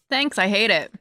Thanks, I hate it.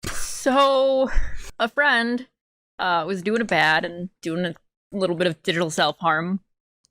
So, a friend was doing a bad and doing a little bit of digital self-harm.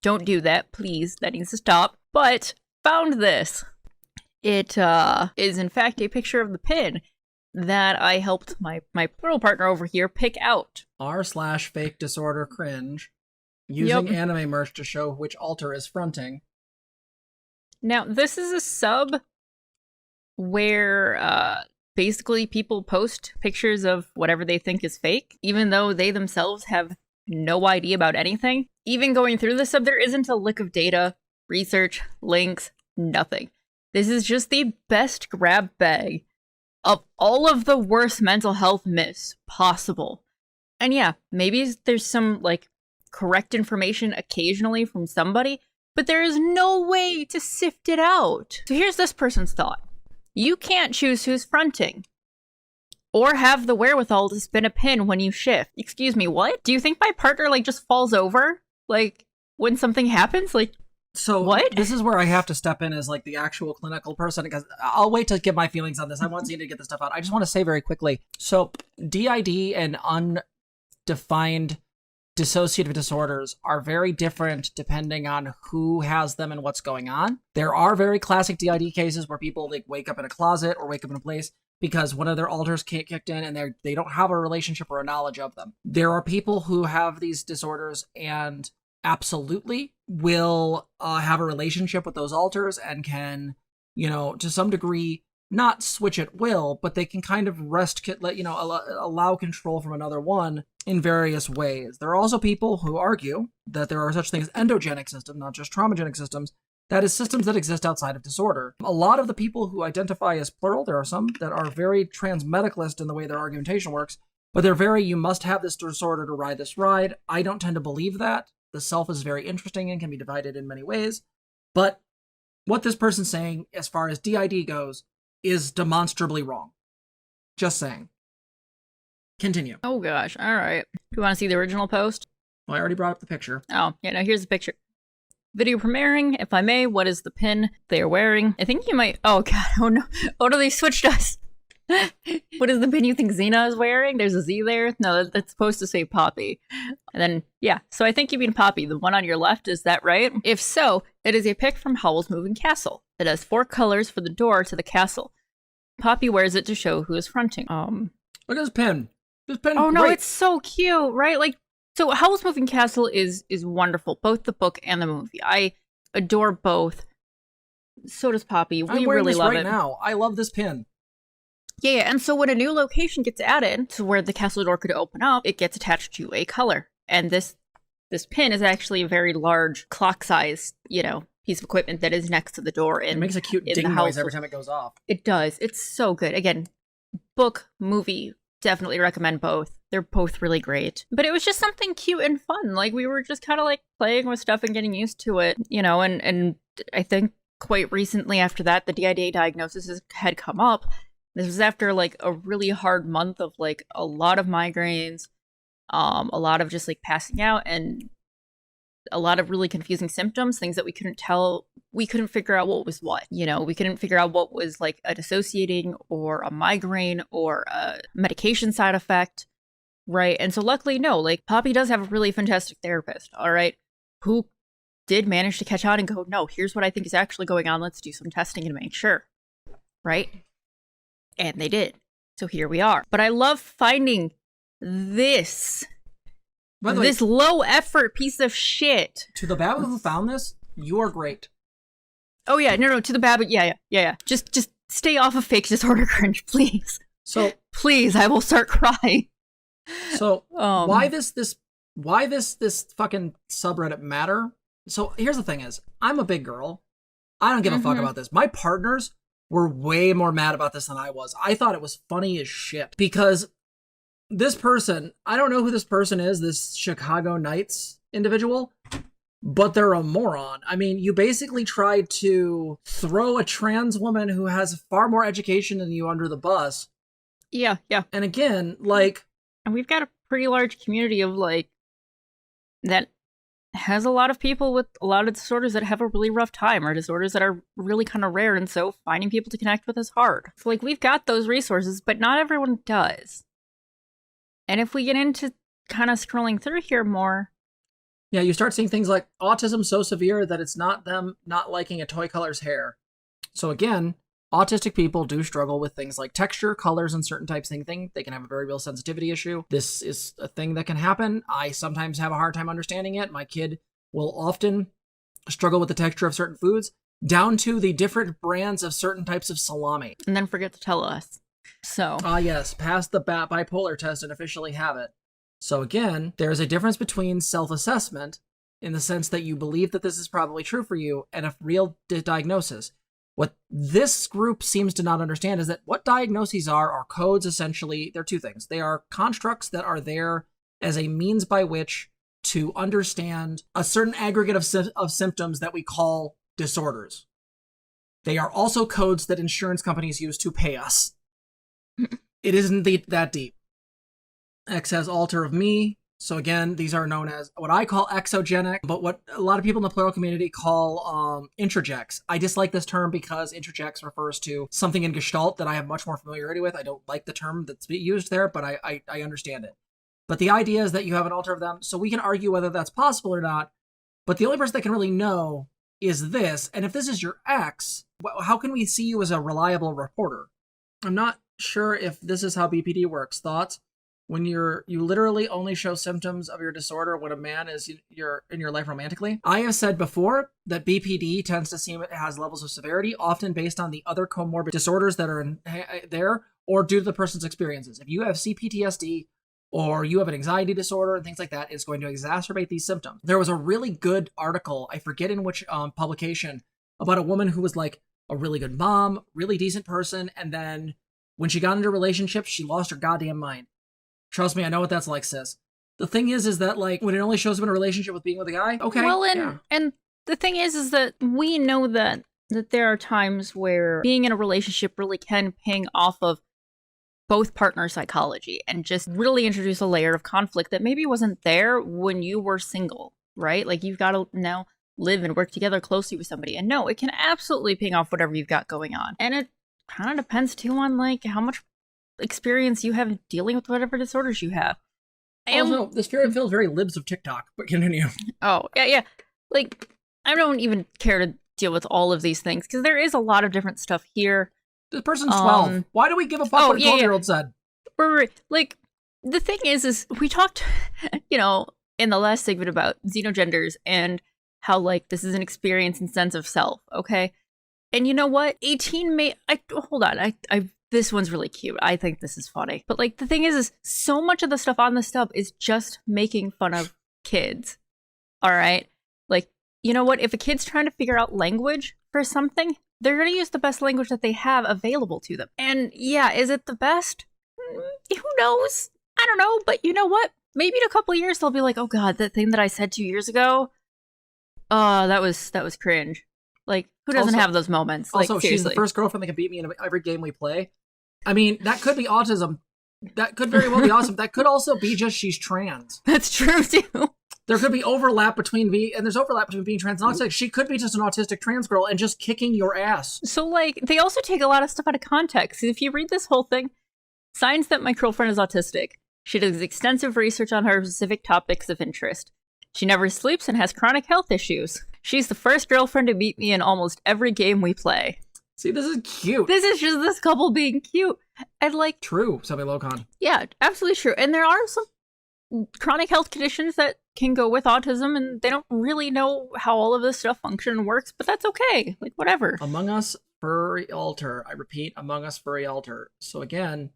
Don't do that, please. That needs to stop. But found this. It is in fact a picture of the pin that I helped my plural partner over here pick out. r/FakeDisorderCringe, using anime merch to show which altar is fronting. Now, this is a sub where basically people post pictures of whatever they think is fake, even though they themselves have no idea about anything. Even going through the sub, there isn't a lick of data, research, links, nothing. This is just the best grab bag of all of the worst mental health myths possible. And yeah, maybe there's some, like, correct information occasionally from somebody, but there is no way to sift it out. So here's this person's thought. You can't choose who's fronting, or have the wherewithal to spin a pin when you shift. Excuse me, what? Do you think my partner, like, just falls over? Like, when something happens? Like, so what? This is where I have to step in as, like, the actual clinical person, because I'll wait to give my feelings on this. I want Zena to get this stuff out. I just want to say very quickly. So, DID and undefined dissociative disorders are very different depending on who has them and what's going on. There are very classic DID cases where people, like, wake up in a closet or wake up in a place because one of their alters kicked in and they don't have a relationship or a knowledge of them. There are people who have these disorders and absolutely will have a relationship with those alters and can, you know, to some degree, not switch at will, but they can kind of allow control from another one in various ways. There are also people who argue that there are such things as endogenic systems, not just traumagenic systems, that is systems that exist outside of disorder. A lot of the people who identify as plural, there are some that are very transmedicalist in the way their argumentation works, but they're very, you must have this disorder to ride this ride. I don't tend to believe that. The self is very interesting and can be divided in many ways. But what this person's saying, as far as DID goes, is demonstrably wrong. Just saying. Continue. Oh gosh, alright. Do you want to see the original post? Well, I already brought up the picture. Oh, yeah, no, here's the picture. Video premiering, if I may, what is the pin they are wearing? I think you might- oh god, oh no. Oh no, they switched us! What is the pin you think Zena is wearing? There's a Z there? No, that's supposed to say Poppy. And then, yeah, so I think you mean Poppy. The one on your left, is that right? If so, it is a pic from Howl's Moving Castle. It has 4 colors for the door to the castle. Poppy wears it to show who is fronting. Look at this pin. This pin. Oh no, great. it's so cute, right? Like, so Howl's Moving Castle is wonderful, both the book and the movie. I adore both. So does Poppy. We I'm wearing really this love right it. now. I love this pin. Yeah, and so when a new location gets added to where the castle door could open up, it gets attached to a color. And this pin is actually a very large clock-sized, piece of equipment that is next to the door. It makes a cute ding noise every time it goes off. It does. It's so good. Again, book, movie, definitely recommend both. They're both really great. But it was just something cute and fun. Like, we were just kind of like playing with stuff and getting used to it, and I think quite recently after that, the DID diagnosis had come up. This was after, like, a really hard month of, like, a lot of migraines, a lot of just, like, passing out, and a lot of really confusing symptoms, things that we couldn't tell. We couldn't figure out what was what. We couldn't figure out what was, like, a dissociating or a migraine or a medication side effect, right? And so luckily, no, like, Poppy does have a really fantastic therapist, all right, who did manage to catch on and go, no, here's what I think is actually going on. Let's do some testing and make sure, right? And they did. So here we are. But I love finding this low effort piece of shit. To the Babba who found this, you are great. Oh yeah, no, to the Babba, yeah. Just stay off of FakeDisorderCringe, please. So please, I will start crying. So why this fucking subreddit matter? So here's the thing is, I'm a big girl. I don't give a fuck about this. My partners were way more mad about this than I was. I thought it was funny as shit because this person, I don't know who this person is, this Chicago Knights individual, but they're a moron. I mean, you basically tried to throw a trans woman who has far more education than you under the bus. Yeah. And again, like... And we've got a pretty large community of, like, that has a lot of people with a lot of disorders that have a really rough time, or disorders that are really kind of rare, and so finding people to connect with is hard. So, like, we've got those resources, but not everyone does. And if we get into kind of scrolling through here more... Yeah, you start seeing things like autism so severe that it's not them not liking a toy color's hair. So again, autistic people do struggle with things like texture, colors, and certain types of things. They can have a very real sensitivity issue. This is a thing that can happen. I sometimes have a hard time understanding it. My kid will often struggle with the texture of certain foods, down to the different brands of certain types of salami. And then forget to tell us. So... yes, pass the bipolar test and officially have it. So again, there's a difference between self-assessment, in the sense that you believe that this is probably true for you, and a real diagnosis. What this group seems to not understand is that what diagnoses are codes, essentially. They're two things. They are constructs that are there as a means by which to understand a certain aggregate of symptoms that we call disorders. They are also codes that insurance companies use to pay us. It isn't that deep. X has alter of me. So again, these are known as what I call exogenic, but what a lot of people in the plural community call introjecs. I dislike this term because introjecs refers to something in Gestalt that I have much more familiarity with. I don't like the term that's used there, but I understand it. But the idea is that you have an alter of them, so we can argue whether that's possible or not, but the only person that can really know is this, and if this is your ex, how can we see you as a reliable reporter? I'm not sure if this is how BPD works. Thoughts? When you literally only show symptoms of your disorder when a man is in your life romantically. I have said before that BPD tends to seem it has levels of severity, often based on the other comorbid disorders that are there, or due to the person's experiences. If you have CPTSD, or you have an anxiety disorder and things like that, it's going to exacerbate these symptoms. There was a really good article, I forget in which publication, about a woman who was like a really good mom, really decent person, and then when she got into relationships, she lost her goddamn mind. Trust me, I know what that's like, sis. The thing is that, like, when it only shows up in a relationship with being with a guy, okay. Well, and the thing is that we know that there are times where being in a relationship really can ping off of both partner psychology and just really introduce a layer of conflict that maybe wasn't there when you were single, right? Like, you've got to now live and work together closely with somebody. And no, it can absolutely ping off whatever you've got going on. And it kind of depends, too, on, like, how much experience you have dealing with whatever disorders you have. Also, this feels very libs of TikTok, but continue. Oh, yeah. Like, I don't even care to deal with all of these things, because there is a lot of different stuff here. This person's 12. Why do we give a fuck what a 12-year-old said? Right. Like, the thing is we talked, in the last segment about xenogenders and how, like, this is an experience and sense of self, okay? And you know what? 18 may... hold on. This one's really cute. I think this is funny. But, like, the thing is so much of the stuff on this stuff is just making fun of kids. All right? Like, you know what? If a kid's trying to figure out language for something, they're going to use the best language that they have available to them. And yeah, is it the best? Who knows? I don't know. But you know what? Maybe in a couple of years, they'll be like, oh God, that thing that I said 2 years ago, that was cringe. Like, who doesn't have those moments? Like, also, she's the first girlfriend that can beat me in every game we play. I mean, that could be autism. That could very well be awesome. That could also be just she's trans. That's true, too. There could be overlap between there's overlap between being trans and autistic. She could be just an autistic trans girl and just kicking your ass. So, like, they also take a lot of stuff out of context. If you read this whole thing, signs that my girlfriend is autistic. She does extensive research on her specific topics of interest. She never sleeps and has chronic health issues. She's the first girlfriend to beat me in almost every game we play. See, this is cute. This is just this couple being cute. And, like... True, Semi Locon. Yeah, absolutely true. And there are some chronic health conditions that can go with autism, and they don't really know how all of this stuff functions and works, but that's okay. Like, whatever. Among Us Furry Alter. I repeat, Among Us Furry Alter. So again,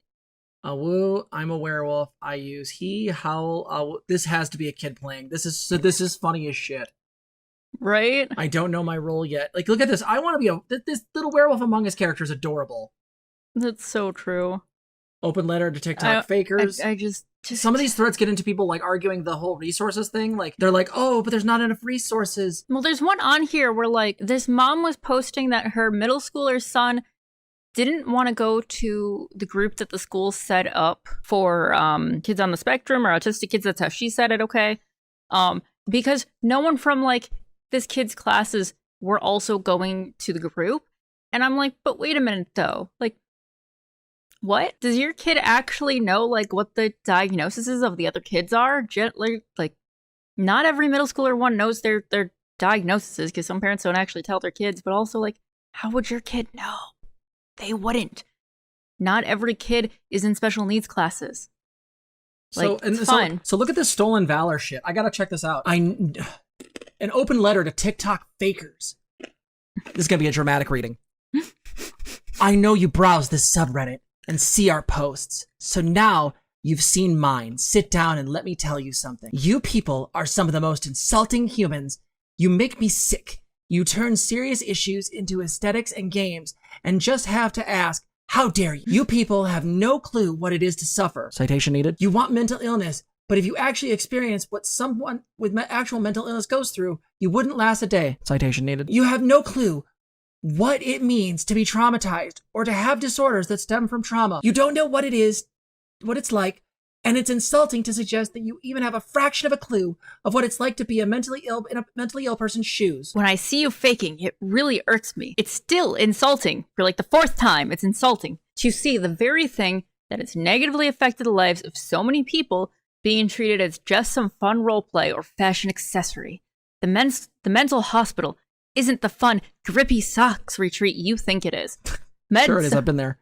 woo, I'm a werewolf. I use he, howl. This has to be a kid playing. This is funny as shit. Right? I don't know my role yet. Like, look at this. I want to be this little werewolf Among Us character is adorable. That's so true. Open letter to TikTok fakers. I just some of these threads get into people like arguing the whole resources thing. Like they're like, oh, but there's not enough resources. Well, there's one on here where like this mom was posting that her middle schooler's son didn't want to go to the group that the school set up for kids on the spectrum or autistic kids. That's how she said it, okay? Because no one from like this kid's classes were also going to the group. And I'm like, but wait a minute though. Like, what? Does your kid actually know like what the diagnoses of the other kids are? Like not every middle schooler one knows their diagnoses because some parents don't actually tell their kids, but also like, how would your kid know? They wouldn't. Not every kid is in special needs classes. Like, it's fun. So look at this stolen valor shit. I gotta check this out. An open letter to TikTok fakers. This is gonna be a dramatic reading. I know you browse this subreddit and see our posts. So now you've seen mine. Sit down and let me tell you something. You people are some of the most insulting humans. You make me sick. You turn serious issues into aesthetics and games and just have to ask, how dare you? You people have no clue what it is to suffer. Citation needed. You want mental illness, but if you actually experience what someone with actual mental illness goes through, you wouldn't last a day. Citation needed. You have no clue what it means to be traumatized or to have disorders that stem from trauma. You don't know what it is, what it's like, and it's insulting to suggest that you even have a fraction of a clue of what it's like to be a mentally ill in a mentally ill person's shoes. When I see you faking, it really irks me. It's still insulting. For like the fourth time, it's insulting to see the very thing that has negatively affected the lives of so many people being treated as just some fun roleplay or fashion accessory. The mental hospital isn't the fun, grippy socks retreat you think it is. Meds, sure it is, I've been there.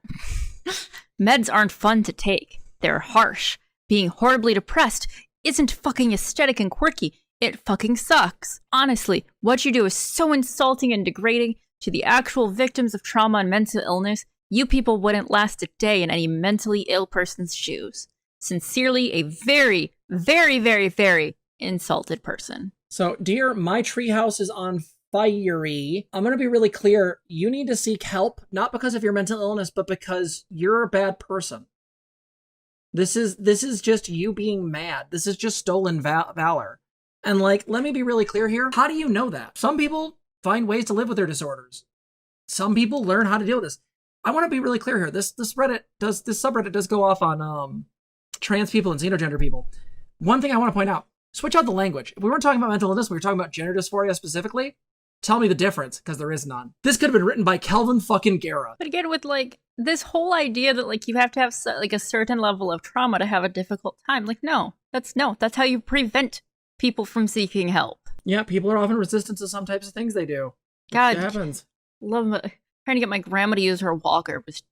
Meds aren't fun to take. They're harsh. Being horribly depressed isn't fucking aesthetic and quirky. It fucking sucks. Honestly, what you do is so insulting and degrading to the actual victims of trauma and mental illness, you people wouldn't last a day in any mentally ill person's shoes. Sincerely, a very, very, very, very insulted person. So, dear, my treehouse is on fiery. I'm going to be really clear. You need to seek help, not because of your mental illness, but because you're a bad person. This is just you being mad. This is just stolen valor. And like, let me be really clear here. How do you know that? Some people find ways to live with their disorders. Some people learn how to deal with this. I want to be really clear here. This subreddit does go off on trans people and xenogender people. One thing I want to point out, switch out the language. If we weren't talking about mental illness, we were talking about gender dysphoria specifically. Tell me the difference, because there is none. This could have been written by Kelvin fucking Guerra. But again, with like this whole idea that like you have to have like a certain level of trauma to have a difficult time. Like, no, that's how you prevent people from seeking help. Yeah, people are often resistant to some types of things they do. God, it happens. Trying to get my grandma to use her walker, but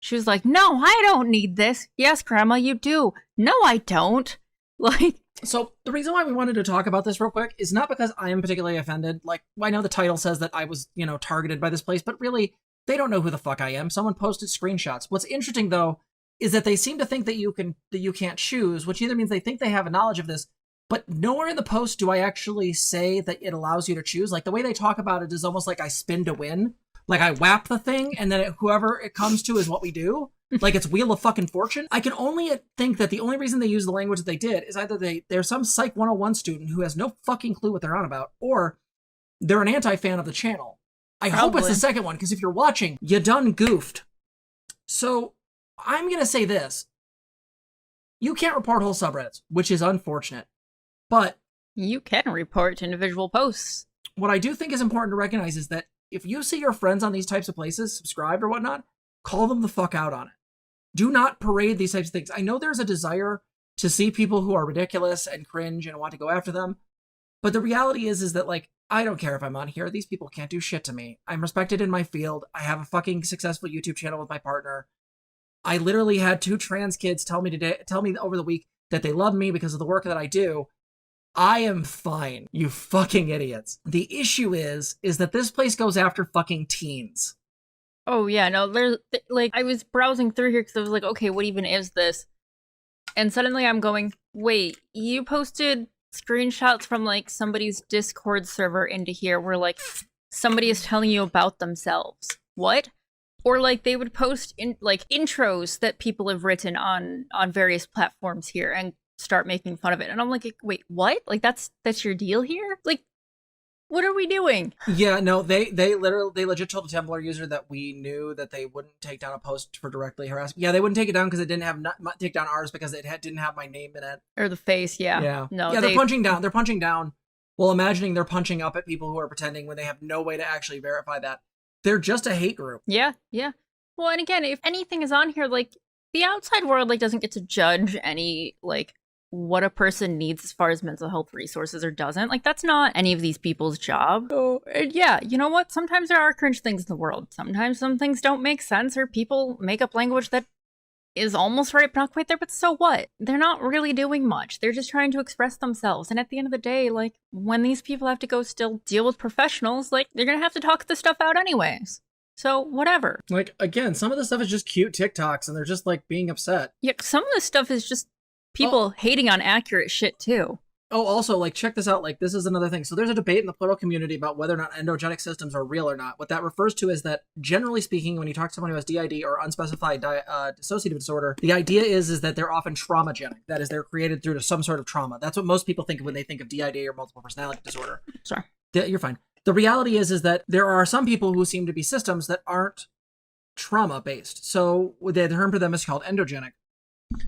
she was like, "No, I don't need this." Yes, Grandma, you do. No, I don't. Like. So the reason why we wanted to talk about this real quick is not because I am particularly offended. Like, I know the title says that I was, targeted by this place, but really, they don't know who the fuck I am. Someone posted screenshots. What's interesting though is that they seem to think that you can't choose, which either means they think they have a knowledge of this, but nowhere in the post do I actually say that it allows you to choose. Like the way they talk about it is almost like I spin to win. Like I whap the thing and then whoever it comes to is what we do. Like it's Wheel of fucking Fortune. I can only think that the only reason they use the language that they did is either they're some Psych 101 student who has no fucking clue what they're on about, or they're an anti-fan of the channel. I hope it's the second one, because if you're watching, you done goofed. So I'm going to say this. You can't report whole subreddits, which is unfortunate. But you can report individual posts. What I do think is important to recognize is that if you see your friends on these types of places, subscribed or whatnot, call them the fuck out on it. Do not parade these types of things. I know there's a desire to see people who are ridiculous and cringe and want to go after them. But the reality is that, like, I don't care if I'm on here. These people can't do shit to me. I'm respected in my field. I have a fucking successful YouTube channel with my partner. I literally had 2 trans kids tell me over the week that they love me because of the work that I do. I am fine, you fucking idiots. The issue is that this place goes after fucking teens. Oh yeah, no, there's like, I was browsing through here because I was like, okay, what even is this? And suddenly I'm going, wait, you posted screenshots from like somebody's Discord server into here where like somebody is telling you about themselves. What? Or like they would post in like intros that people have written on various platforms here and start making fun of it. And I'm like, wait, what? Like that's your deal here? Like, what are we doing? Yeah, no, they legit told a Tumblr user that we knew that they wouldn't take down a post for directly harassment. Yeah, they wouldn't take it down because it didn't have take down ours because it didn't have my name in it. Or the face, yeah. Yeah. No, yeah, they're punching down. They're punching down. Well, imagining they're punching up at people who are pretending when they have no way to actually verify that. They're just a hate group. Yeah, yeah. Well, and again, if anything is on here, like the outside world like doesn't get to judge any like what a person needs as far as mental health resources or doesn't. Like that's not any of these people's job. So yeah, you know what? Sometimes there are cringe things in the world. Sometimes some things don't make sense or people make up language that is almost right but not quite there, but so what? They're not really doing much. They're just trying to express themselves. And at the end of the day, like when these people have to go still deal with professionals, like they're gonna have to talk this stuff out anyways. So whatever. Like again, some of the stuff is just cute TikToks and they're just like being upset. Yeah, some of this stuff is just people hating on accurate shit too. Oh, also, like, check this out. Like, this is another thing. So there's a debate in the political community about whether or not endogenic systems are real or not. What that refers to is that, generally speaking, when you talk to someone who has DID or unspecified dissociative disorder, the idea is that they're often traumagenic. That is, they're created through some sort of trauma. That's what most people think of when they think of DID or multiple personality disorder. Sorry. You're fine. The reality is that there are some people who seem to be systems that aren't trauma-based. So the term for them is called endogenic.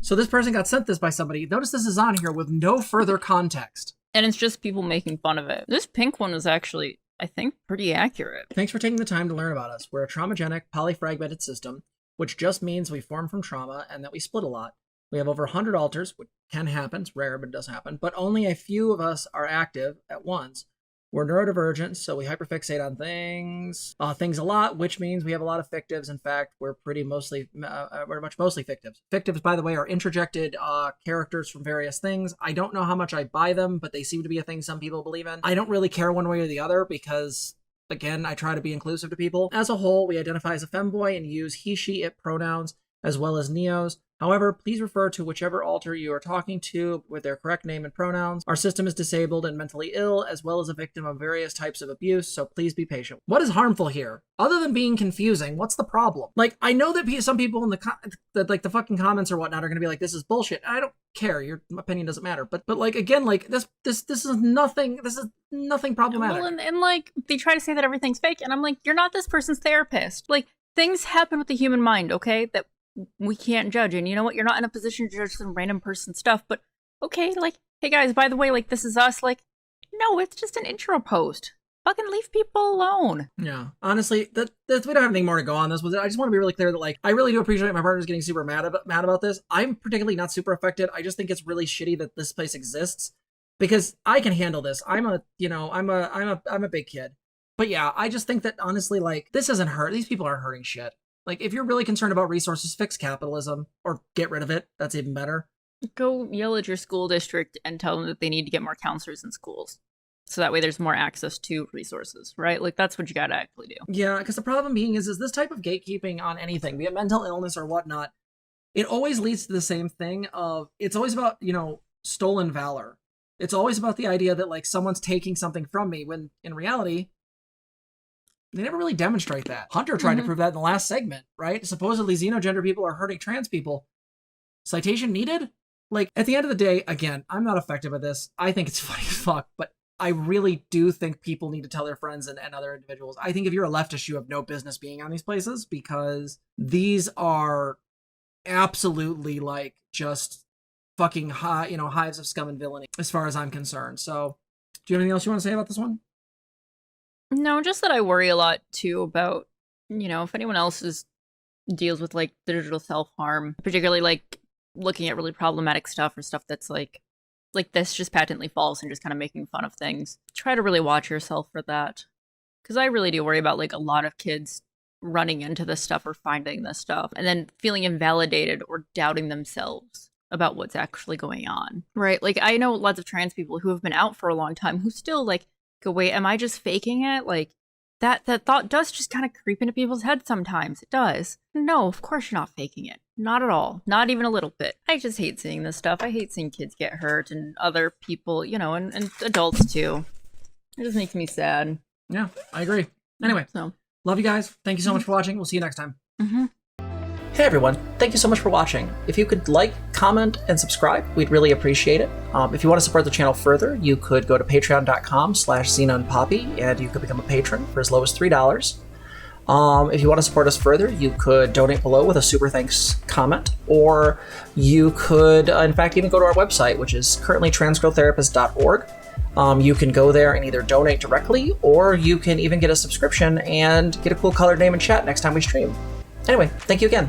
So this person got sent this by somebody. Notice this is on here with no further context. And it's just people making fun of it. This pink one is actually, I think, pretty accurate. Thanks for taking the time to learn about us. We're a traumagenic, polyfragmented system, which just means we form from trauma and that we split a lot. We have over 100 alters, which can happen. It's rare, but it does happen. But only a few of us are active at once. We're neurodivergent, so we hyperfixate on things a lot, which means we have a lot of fictives. In fact, we're mostly fictives. Fictives, by the way, are introjected characters from various things. I don't know how much I buy them, but they seem to be a thing some people believe in. I don't really care one way or the other because, again, I try to be inclusive to people. As a whole, we identify as a femboy and use he, she, it pronouns, as well as neos. However, please refer to whichever alter you are talking to with their correct name and pronouns. Our system is disabled and mentally ill, as well as a victim of various types of abuse, so please be patient. What is harmful here? Other than being confusing, what's the problem? Like, I know that some people in the fucking comments or whatnot are going to be like, this is bullshit. I don't care. Your opinion doesn't matter. But like, again, like, this is nothing problematic. Well, and like, they try to say that everything's fake, and I'm like, you're not this person's therapist. Like, things happen with the human mind, okay? That we can't judge, and you know what, you're not in a position to judge some random person stuff, but okay, like, hey guys, by the way, like, this is us. Like, no, it's just an intro post. Fucking leave people alone. Yeah, honestly, we don't have anything more to go on this. I just want to be really clear that, like, I really do appreciate my partner's getting super mad about this. I'm particularly not super affected. I just think it's really shitty that this place exists because I can handle this. I'm a big kid, but yeah, I just think that honestly, like, this isn't hurt. These people aren't hurting shit. Like, if you're really concerned about resources, fix capitalism or get rid of it. That's even better. Go yell at your school district and tell them that they need to get more counselors in schools. So that way there's more access to resources, right? Like, that's what you gotta actually do. Yeah, because the problem being is this type of gatekeeping on anything, be it mental illness or whatnot, it always leads to the same thing of, it's always about, stolen valor. It's always about the idea that, like, someone's taking something from me, when in reality, they never really demonstrate that. Hunter tried to prove that in the last segment, right? Supposedly xenogender people are hurting trans people. Citation needed? Like, at the end of the day, again, I'm not affected by this. I think it's funny as fuck, but I really do think people need to tell their friends and other individuals. I think if you're a leftist, you have no business being on these places because these are absolutely, like, just fucking hives of scum and villainy as far as I'm concerned. So, do you have anything else you want to say about this one? No, just that I worry a lot, too, about, if anyone else deals with, like, digital self-harm, particularly, like, looking at really problematic stuff or stuff that's, like this just patently false and just kind of making fun of things. Try to really watch yourself for that. Because I really do worry about, like, a lot of kids running into this stuff or finding this stuff and then feeling invalidated or doubting themselves about what's actually going on, right? Like, I know lots of trans people who have been out for a long time who still, like, go, wait, am I just faking it? Like, that thought does just kind of creep into people's heads sometimes. It does. No, of course you're not faking it. Not at all. Not even a little bit. I just hate seeing this stuff. I hate seeing kids get hurt and other people, and adults too. It just makes me sad. Yeah, I agree. Anyway, so love you guys. Thank you so much for watching. We'll see you next time. Mm-hmm. Hey everyone, thank you so much for watching. If you could like, comment, and subscribe, we'd really appreciate it. If you want to support the channel further, you could go to patreon.com/ZenaandPoppy, and you could become a patron for as low as $3. If you want to support us further, you could donate below with a super thanks comment, or you could, in fact, even go to our website, which is currently transgirltherapist.org. You can go there and either donate directly, or you can even get a subscription and get a cool colored name and chat next time we stream. Anyway, thank you again.